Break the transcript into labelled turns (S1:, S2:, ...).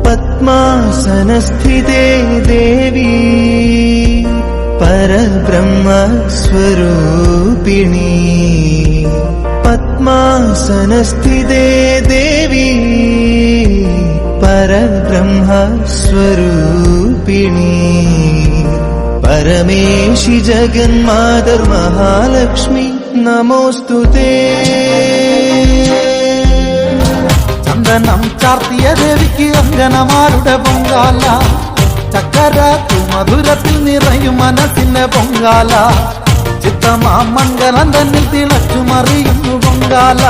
S1: പത്മാസനസ്ഥിതേ ദേവി പരബ്രഹ്മസ്വരൂപിണി പത്മാസനസ്ഥിതേ ദേവി പരബ്രഹ്മസ്വരൂപിണി പരമേശി ജഗന്മാതർ മഹാലക്ഷ്മി നമോസ്തുതേ
S2: ചന്ദനം ചാർത്തിയ ദേവിക്ക് അങ്കനമാരുടെ പൊങ്കാല ചക്കര മധുരത്തിൽ നിറയും മനസ്സിന്റെ പൊങ്കാല ചിത്തമാ മംഗളം തന്നിൽ തിളച്ചു മറിയുന്നു പൊങ്കാല